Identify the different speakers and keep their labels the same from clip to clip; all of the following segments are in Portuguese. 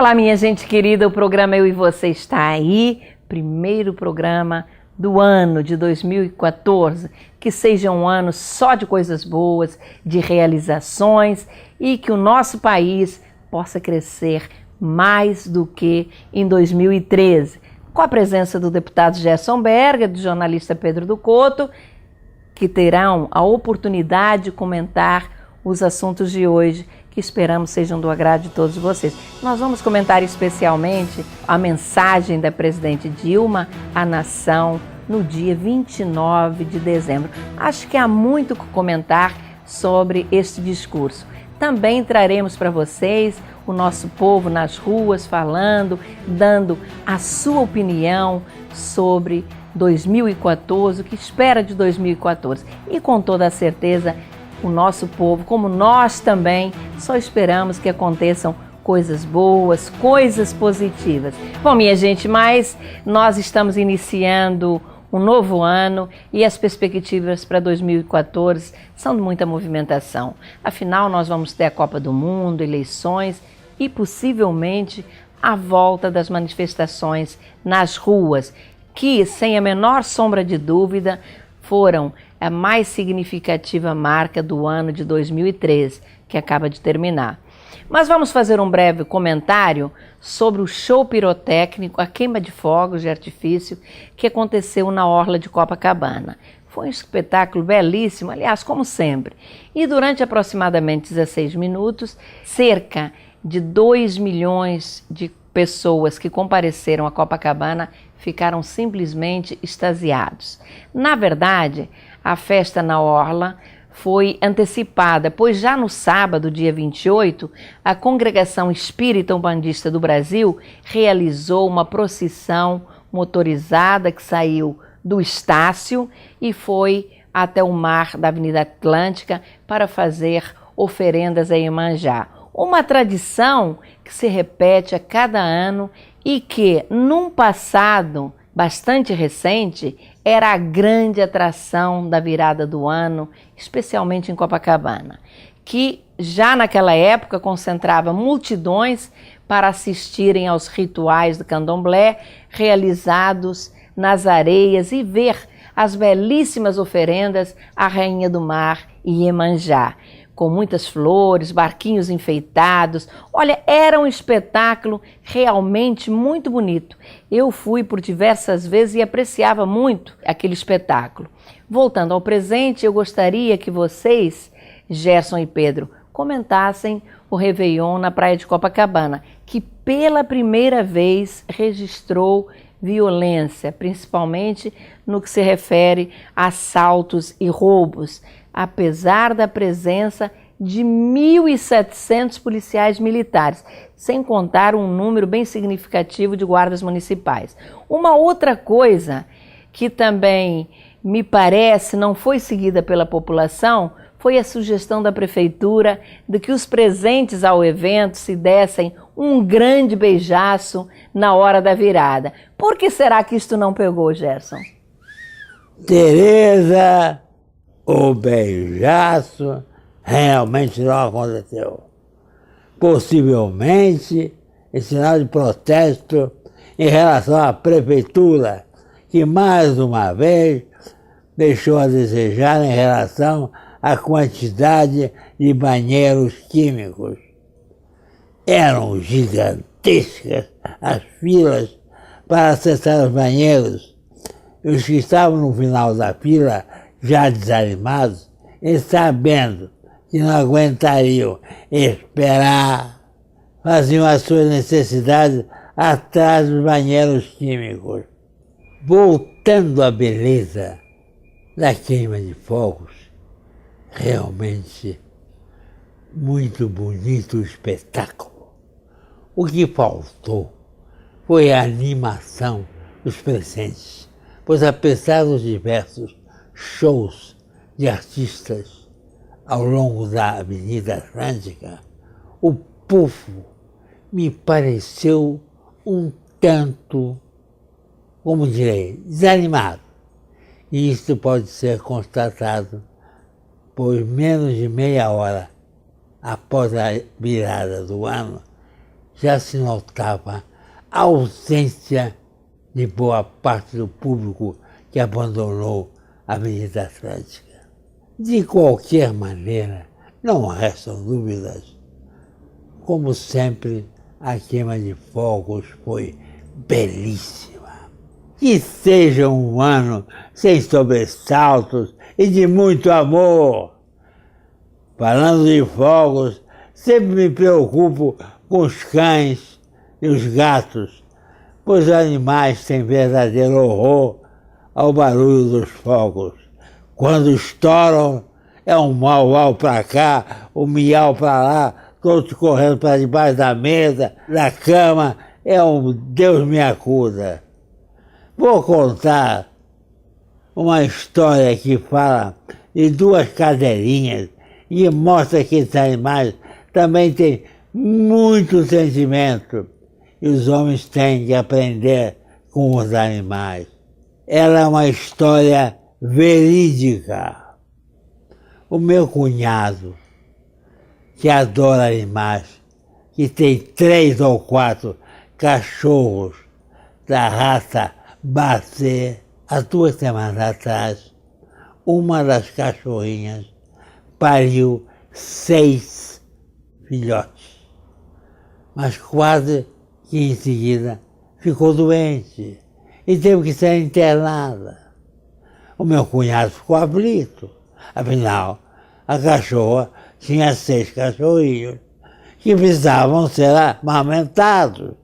Speaker 1: Olá, minha gente querida, o programa Eu e Você está aí, primeiro programa do ano de 2014, que seja um ano só de coisas boas, de realizações e que o nosso país possa crescer mais do que em 2013, com a presença do deputado Gerson Berger, do jornalista Pedro do Couto, que terão a oportunidade de comentar os assuntos de hoje, que esperamos sejam do agrado de todos vocês. Nós vamos comentar especialmente a mensagem da presidente Dilma à nação no dia 29 de dezembro. Acho que há muito que comentar sobre este discurso. Também traremos para vocês o nosso povo nas ruas falando, dando a sua opinião sobre 2014, o que espera de 2014. E com toda a certeza, o nosso povo, como nós também, só esperamos que aconteçam coisas boas, coisas positivas. Bom, minha gente, mas nós estamos iniciando um novo ano e as perspectivas para 2014 são de muita movimentação. Afinal, nós vamos ter a Copa do Mundo, eleições e possivelmente a volta das manifestações nas ruas, que, sem a menor sombra de dúvida, foram a mais significativa marca do ano de 2013, que acaba de terminar. Mas vamos fazer um breve comentário sobre o show pirotécnico, a queima de fogos de artifício que aconteceu na orla de Copacabana. Foi um espetáculo belíssimo, aliás, como sempre. E durante aproximadamente 16 minutos, cerca de 2 milhões de pessoas que compareceram a Copacabana ficaram simplesmente extasiados. Na verdade, a festa na orla foi antecipada, pois já no sábado, dia 28, a Congregação Espírita Umbandista do Brasil realizou uma procissão motorizada que saiu do Estácio e foi até o mar da Avenida Atlântica para fazer oferendas a Iemanjá. Uma tradição que se repete a cada ano e que, num passado bastante recente, era a grande atração da virada do ano, especialmente em Copacabana, que já naquela época concentrava multidões para assistirem aos rituais do candomblé realizados nas areias e ver as belíssimas oferendas à Rainha do Mar e Iemanjá, com muitas flores, barquinhos enfeitados. Olha, era um espetáculo realmente muito bonito. Eu fui por diversas vezes e apreciava muito aquele espetáculo. Voltando ao presente, eu gostaria que vocês, Gerson e Pedro, comentassem o Réveillon na praia de Copacabana, que pela primeira vez registrou violência, principalmente no que se refere a assaltos e roubos, apesar da presença de 1.700 policiais militares, sem contar um número bem significativo de guardas municipais. Uma outra coisa que também me parece não foi seguida pela população foi a sugestão da prefeitura de que os presentes ao evento se dessem um grande beijaço na hora da virada. Por que será que isto não pegou, Gerson?
Speaker 2: Tereza, o beijaço realmente não aconteceu. Possivelmente, em sinal de protesto em relação à prefeitura, que mais uma vez deixou a desejar em relação à quantidade de banheiros químicos. Eram gigantescas as filas para acessar os banheiros, e os que estavam no final da fila, já desanimados, e sabendo que não aguentariam esperar, faziam as suas necessidades atrás dos banheiros químicos. Voltando à beleza da queima de fogos, realmente muito bonito o espetáculo. O que faltou foi a animação dos presentes, pois apesar dos diversos shows de artistas ao longo da Avenida Atlântica, o povo me pareceu um tanto, como direi, desanimado. E isso pode ser constatado por menos de meia hora após a virada do ano, já se notava a ausência de boa parte do público que abandonou a Avenida Atlântica. De qualquer maneira, não restam dúvidas. Como sempre, a queima de fogos foi belíssima. Que seja um ano sem sobressaltos e de muito amor. Falando de fogos, sempre me preocupo com os cães e os gatos, pois os animais têm verdadeiro horror ao barulho dos fogos. Quando estouram, é um mau-mau para cá, um miau para lá, todos correndo para debaixo da mesa, da cama, é um Deus me acuda. Vou contar uma história que fala de duas cadeirinhas e mostra que esses animais também têm muito sentimento e os homens têm que aprender com os animais. Ela é uma história verídica. O meu cunhado, que adora animais, que tem 3 ou 4 cachorros da raça Basset, há 2 semanas atrás, uma das cachorrinhas pariu 6 filhotes, mas quase que em seguida ficou doente e teve que ser internada. O meu cunhado ficou aflito, afinal, a cachorra tinha 6 cachorrinhos que precisavam ser amamentados.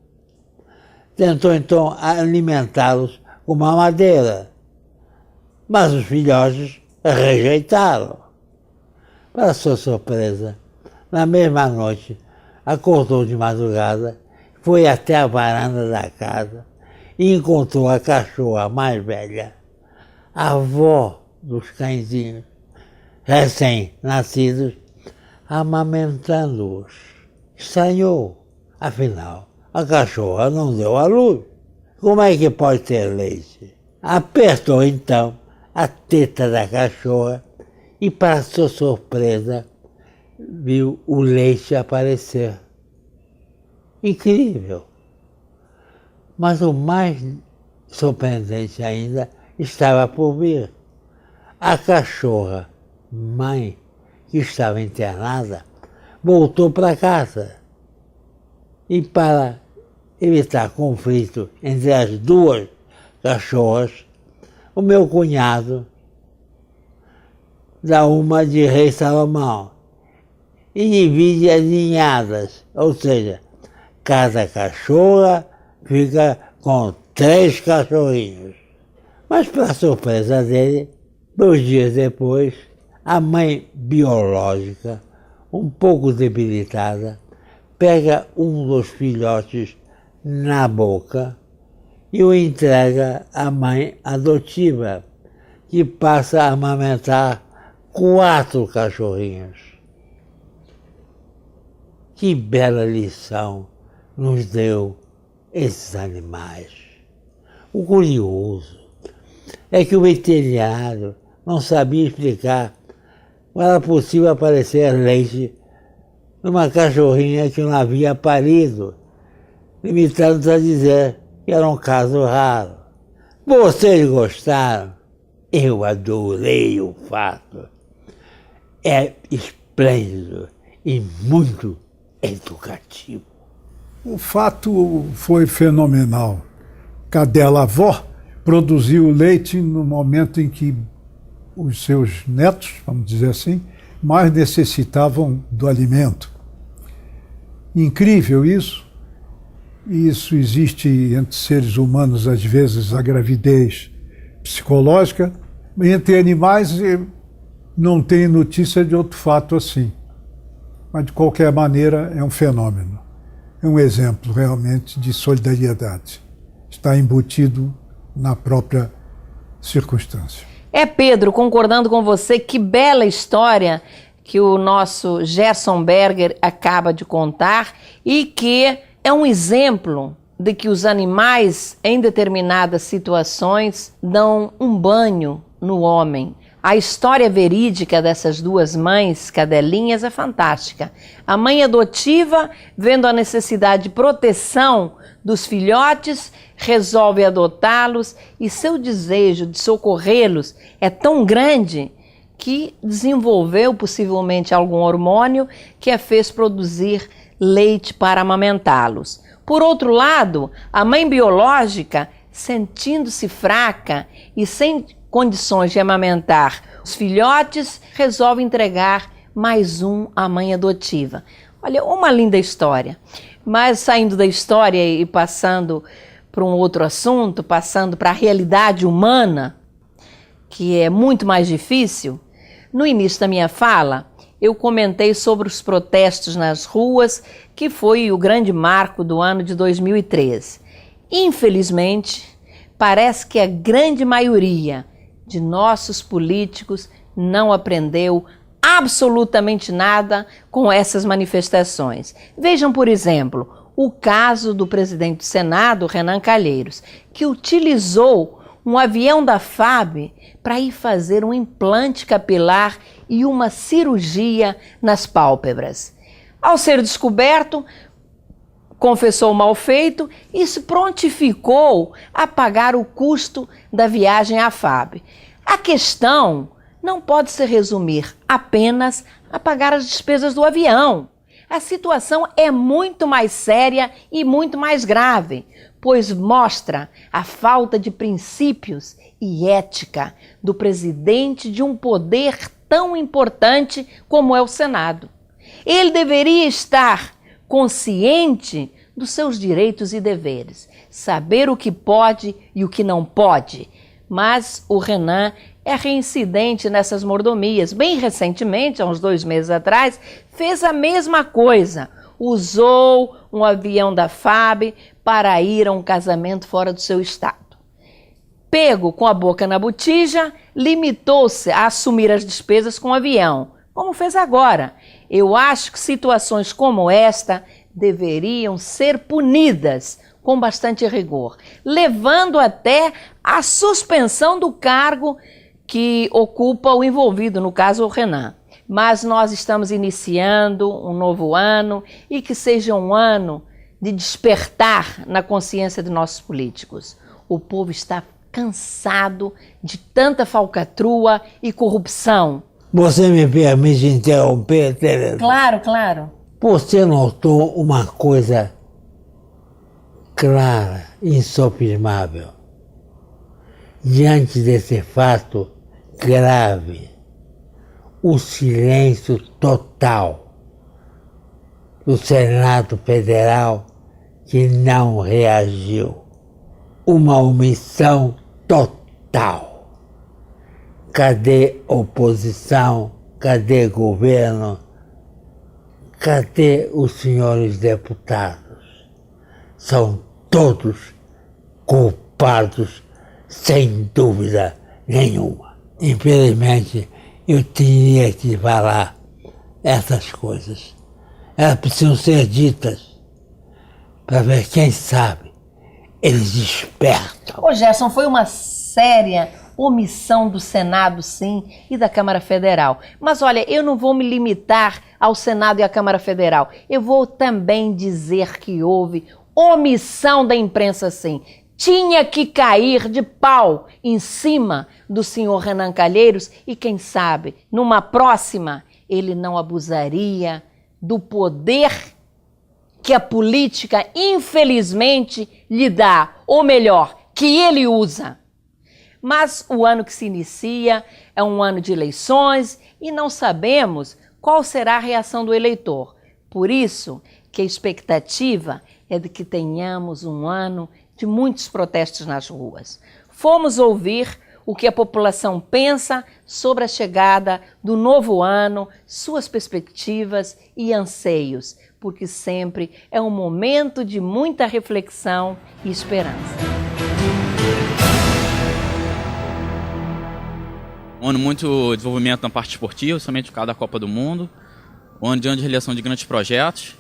Speaker 2: Tentou então alimentá-los com mamadeira, mas os filhotes rejeitaram. Para sua surpresa, na mesma noite, acordou de madrugada, foi até a varanda da casa e encontrou a cachorra mais velha, a avó dos cãezinhos recém-nascidos, amamentando-os. Estranhou, afinal, a cachorra não deu à luz. Como é que pode ter leite? Apertou então a teta da cachorra e, para sua surpresa, viu o leite aparecer. Incrível! Mas o mais surpreendente ainda estava por vir. A cachorra, mãe, que estava internada, voltou para casa. E para evitar conflito entre as 2 cachorras, o meu cunhado dá uma de Rei Salomão e divide as ninhadas, ou seja, cada cachorra fica com 3 cachorrinhos. Mas, para surpresa dele, 2 dias depois, a mãe biológica, um pouco debilitada, pega um dos filhotes na boca e o entrega à mãe adotiva, que passa a amamentar 4 cachorrinhos. Que bela lição nos deu esses animais. O curioso é que o veterinário não sabia explicar como era possível aparecer leite numa cachorrinha que não havia parido, limitando-se a dizer que era um caso raro. Vocês gostaram? Eu adorei o fato. É esplêndido e muito educativo.
Speaker 3: O fato foi fenomenal. Cadela avó produziu leite no momento em que os seus netos, vamos dizer assim, mais necessitavam do alimento. Incrível isso. Isso existe entre seres humanos, às vezes, a gravidez psicológica. Entre animais, não tem notícia de outro fato assim. Mas, de qualquer maneira, é um fenômeno. É um exemplo, realmente, de solidariedade. Está embutido na própria circunstância.
Speaker 1: Pedro, concordando com você, que bela história que o nosso Gerson Berger acaba de contar e que é um exemplo de que os animais, em determinadas situações, dão um banho no homem, A história verídica dessas duas mães cadelinhas é fantástica. A mãe adotiva, vendo a necessidade de proteção dos filhotes, resolve adotá-los e seu desejo de socorrê-los é tão grande que desenvolveu possivelmente algum hormônio que a fez produzir leite para amamentá-los. Por outro lado, a mãe biológica, sentindo-se fraca e sem condições de amamentar os filhotes, resolve entregar mais um à mãe adotiva. Olha, uma linda história. Mas saindo da história e passando para um outro assunto, passando para a realidade humana, que é muito mais difícil, no início da minha fala, eu comentei sobre os protestos nas ruas, que foi o grande marco do ano de 2013. Infelizmente, parece que a grande maioria de nossos políticos não aprendeu absolutamente nada com essas manifestações. Vejam, por exemplo, o caso do presidente do Senado, Renan Calheiros, que utilizou um avião da FAB para ir fazer um implante capilar e uma cirurgia nas pálpebras. Ao ser descoberto, confessou o mal feito e se prontificou a pagar o custo da viagem à FAB. A questão não pode se resumir apenas a pagar as despesas do avião. A situação é muito mais séria e muito mais grave, pois mostra a falta de princípios e ética do presidente de um poder tão importante como é o Senado. Ele deveria estar consciente dos seus direitos e deveres, saber o que pode e o que não pode. Mas o Renan é reincidente nessas mordomias. Bem recentemente, há uns 2 meses atrás, fez a mesma coisa. Usou um avião da FAB para ir a um casamento fora do seu estado. Pego com a boca na botija, limitou-se a assumir as despesas com o avião, como fez agora. Eu acho que situações como esta deveriam ser punidas com bastante rigor, levando até a suspensão do cargo que ocupa o envolvido, no caso o Renan. Mas nós estamos iniciando um novo ano e que seja um ano de despertar na consciência de nossos políticos. O povo está cansado de tanta falcatrua e corrupção.
Speaker 2: Você me permite interromper, Tereza?
Speaker 1: Claro, claro.
Speaker 2: Você notou uma coisa clara, insofismável. Diante desse fato grave, o silêncio total do Senado Federal que não reagiu. Uma omissão total. Cadê oposição? Cadê governo? Cadê os senhores deputados? São todos culpados, sem dúvida nenhuma. Infelizmente, eu tinha que falar essas coisas. Elas precisam ser ditas para ver, quem sabe, eles despertam.
Speaker 1: Ô Gerson, foi uma séria omissão do Senado, sim, e da Câmara Federal. Mas olha, eu não vou me limitar ao Senado e à Câmara Federal. Eu vou também dizer que houve omissão da imprensa, sim. Tinha que cair de pau em cima do senhor Renan Calheiros e, quem sabe, numa próxima, ele não abusaria do poder que a política, infelizmente, lhe dá, ou melhor, que ele usa. Mas o ano que se inicia é um ano de eleições e não sabemos qual será a reação do eleitor. Por isso que a expectativa é de que tenhamos um ano de muitos protestos nas ruas. Fomos ouvir o que a população pensa sobre a chegada do novo ano, suas perspectivas e anseios, porque sempre é um momento de muita reflexão e esperança.
Speaker 4: Um ano muito desenvolvimento na parte esportiva, somente por causa da Copa do Mundo. Um ano de realização de grandes projetos,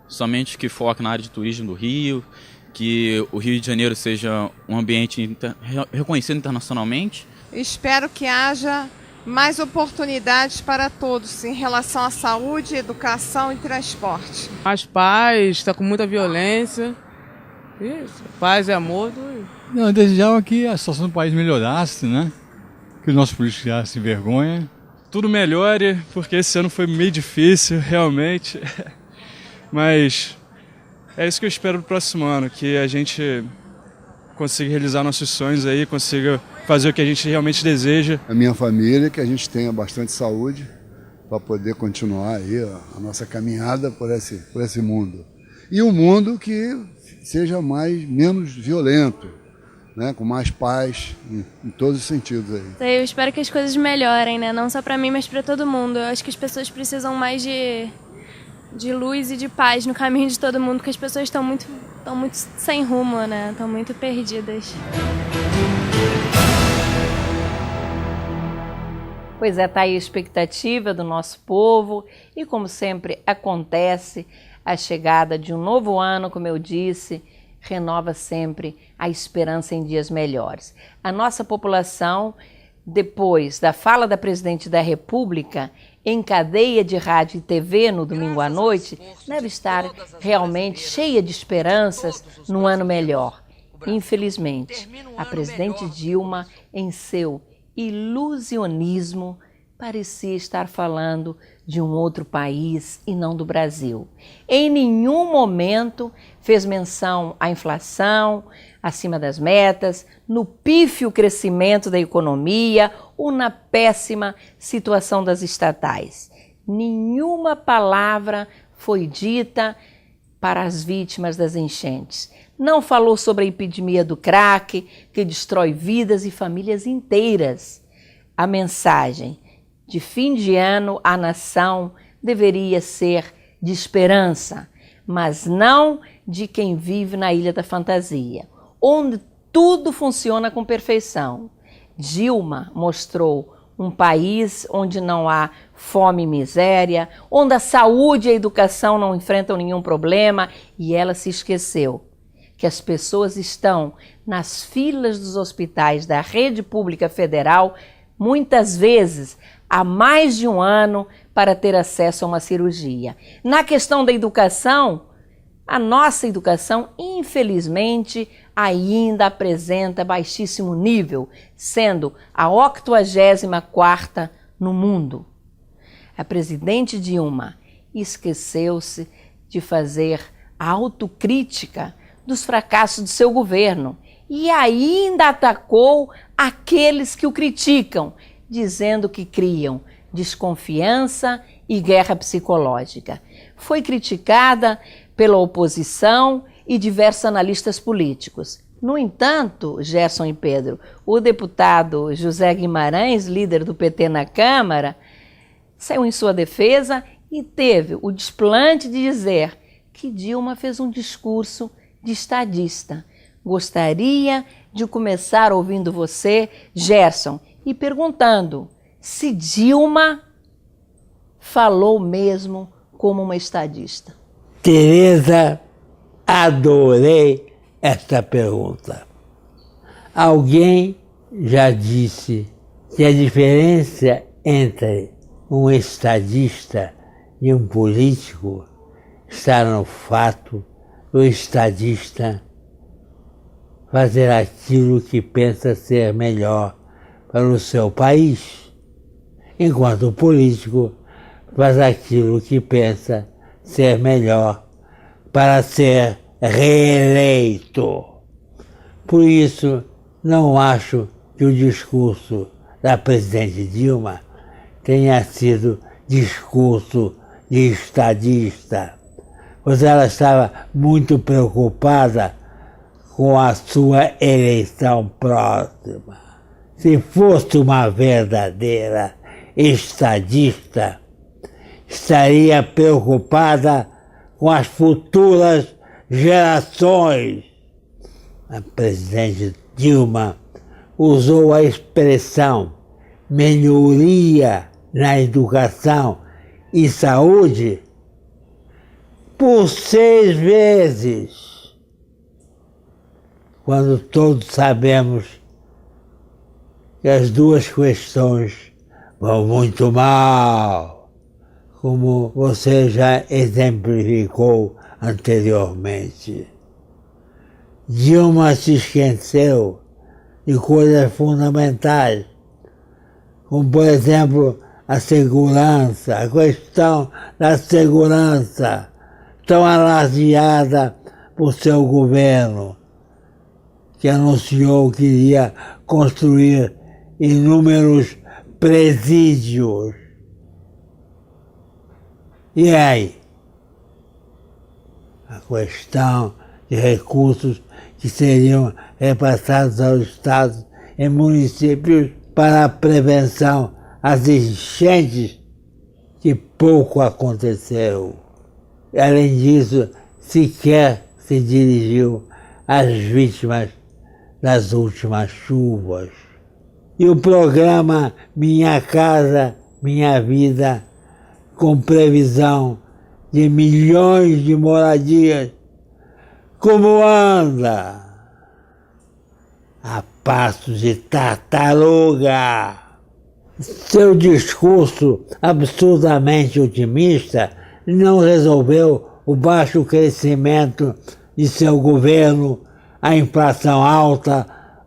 Speaker 4: somente que foca na área de turismo do Rio, que o Rio de Janeiro seja um ambiente reconhecido internacionalmente.
Speaker 5: Eu espero que haja mais oportunidades para todos em relação à saúde, educação e transporte.
Speaker 6: Mais paz, está com muita violência. Isso, paz e amor.
Speaker 7: Não, eu desejava que a situação do país melhorasse, né? Que os nossos políticos tirassem vergonha. Tudo melhore, porque esse ano foi meio difícil, realmente. Mas é isso que eu espero pro próximo ano, que a gente consiga realizar nossos sonhos aí, consiga fazer o que a gente realmente deseja.
Speaker 8: A minha família, que a gente tenha bastante saúde para poder continuar aí a nossa caminhada por esse mundo. E um mundo que seja menos violento, né? Com mais paz em todos os sentidos aí.
Speaker 9: Eu espero que as coisas melhorem, né? Não só para mim, mas para todo mundo. Eu acho que as pessoas precisam mais de luz e de paz no caminho de todo mundo, porque as pessoas estão muito sem rumo, né? Estão muito perdidas.
Speaker 1: Pois é, tá aí a expectativa do nosso povo e, como sempre acontece, a chegada de um novo ano, como eu disse, renova sempre a esperança em dias melhores. A nossa população, depois da fala da Presidente da República em cadeia de rádio e TV no domingo à noite, deve estar realmente cheia de esperanças num ano melhor. Infelizmente, a Presidente Dilma, em seu ilusionismo, parecia estar falando de um outro país e não do Brasil. Em nenhum momento fez menção à inflação acima das metas, no pífio crescimento da economia ou na péssima situação das estatais. Nenhuma palavra foi dita para as vítimas das enchentes. Não falou sobre a epidemia do crack, que destrói vidas e famílias inteiras. A mensagem de fim de ano à nação deveria ser de esperança, mas não de quem vive na Ilha da Fantasia, onde tudo funciona com perfeição. Dilma mostrou um país onde não há fome e miséria, onde a saúde e a educação não enfrentam nenhum problema, e ela se esqueceu que as pessoas estão nas filas dos hospitais da rede pública federal, muitas vezes há mais de um ano, para ter acesso a uma cirurgia. Na questão da educação, a nossa educação, infelizmente, ainda apresenta baixíssimo nível, sendo a 84ª no mundo. A Presidente Dilma esqueceu-se de fazer a autocrítica dos fracassos do seu governo e ainda atacou aqueles que o criticam, dizendo que criam desconfiança e guerra psicológica. Foi criticada pela oposição e diversos analistas políticos. No entanto, Gerson e Pedro, o deputado José Guimarães, líder do PT na Câmara, saiu em sua defesa e teve o desplante de dizer que Dilma fez um discurso de estadista. Gostaria de começar ouvindo você, Gerson, e perguntando se Dilma falou mesmo como uma estadista.
Speaker 2: Tereza, adorei esta pergunta. Alguém já disse que a diferença entre um estadista e um político está no fato do estadista fazer aquilo que pensa ser melhor para o seu país, enquanto o político faz aquilo que pensa ser melhor para ser reeleito. Por isso, não acho que o discurso da Presidente Dilma tenha sido discurso de estadista, pois ela estava muito preocupada com a sua eleição próxima. Se fosse uma verdadeira estadista, estaria preocupada com as futuras gerações. A Presidente Dilma usou a expressão melhoria na educação e saúde por 6 vezes, quando todos sabemos que as duas questões vão muito mal, como você já exemplificou anteriormente. Dilma se esqueceu de coisas fundamentais, como, por exemplo, a segurança, a questão da segurança, tão alardeada por seu governo, que anunciou que iria construir inúmeros presídios. E aí? A questão de recursos que seriam repassados aos estados e municípios para a prevenção às enchentes, que pouco aconteceu. Além disso, sequer se dirigiu às vítimas das últimas chuvas. E o programa Minha Casa, Minha Vida, com previsão de milhões de moradias, como anda? A passos de tartaruga. Seu discurso absurdamente otimista não resolveu o baixo crescimento de seu governo, a inflação alta,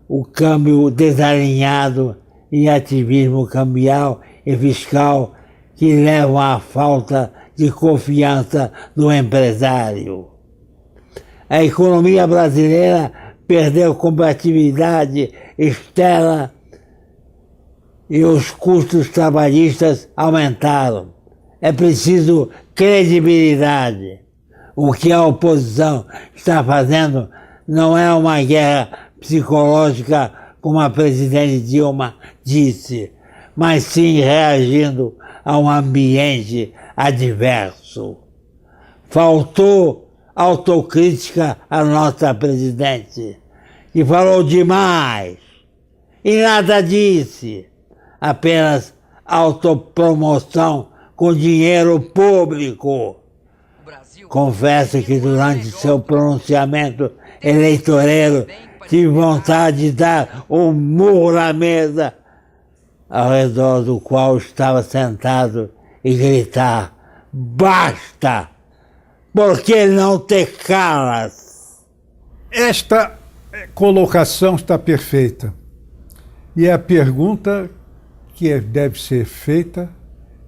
Speaker 2: o câmbio desalinhado e ativismo cambial e fiscal que levam à falta de confiança do empresário. A economia brasileira perdeu competitividade externa e os custos trabalhistas aumentaram. É preciso credibilidade. O que a oposição está fazendo não é uma guerra psicológica, como a presidente Dilma disse, mas sim reagindo a um ambiente adverso. Faltou autocrítica à nossa presidente, que falou demais e nada disse, apenas autopromoção com dinheiro público. Confesso que durante seu pronunciamento eleitoreiro tive vontade de dar um murro na mesa ao redor do qual estava sentado e gritar: basta! Por que não te calas?
Speaker 3: Esta colocação está perfeita. E a pergunta que deve ser feita,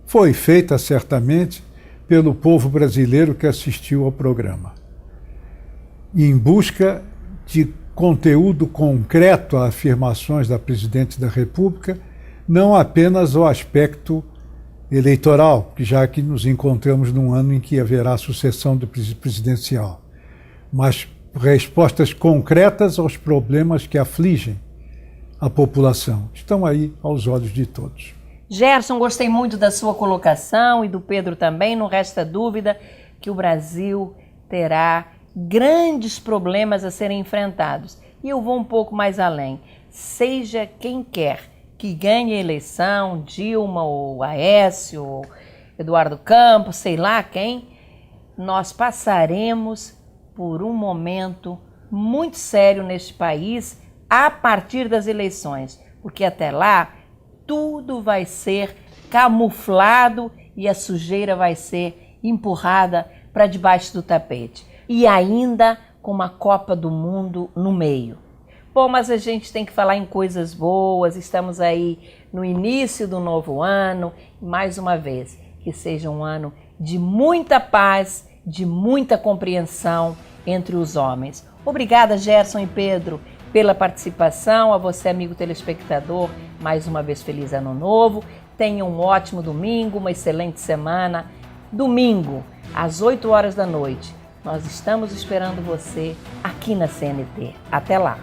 Speaker 3: foi feita certamente pelo povo brasileiro que assistiu ao programa. Em busca de conteúdo concreto a afirmações da Presidente da República, não apenas o aspecto eleitoral, já que nos encontramos num ano em que haverá sucessão presidencial, mas respostas concretas aos problemas que afligem a população. Estão aí aos olhos de todos.
Speaker 1: Gerson, gostei muito da sua colocação e do Pedro também. Não resta dúvida que o Brasil terá grandes problemas a serem enfrentados. E eu vou um pouco mais além. Seja quem quer que ganhe a eleição, Dilma ou Aécio, ou Eduardo Campos, sei lá quem, nós passaremos por um momento muito sério neste país a partir das eleições, porque até lá tudo vai ser camuflado e a sujeira vai ser empurrada para debaixo do tapete. E ainda com uma Copa do Mundo no meio. Bom, mas a gente tem que falar em coisas boas, estamos aí no início do novo ano, e mais uma vez, que seja um ano de muita paz, de muita compreensão entre os homens. Obrigada, Gerson e Pedro, pela participação, a você, amigo telespectador, mais uma vez feliz ano novo, tenha um ótimo domingo, uma excelente semana. Domingo, às 8 horas da noite, nós estamos esperando você aqui na CNT. Até lá!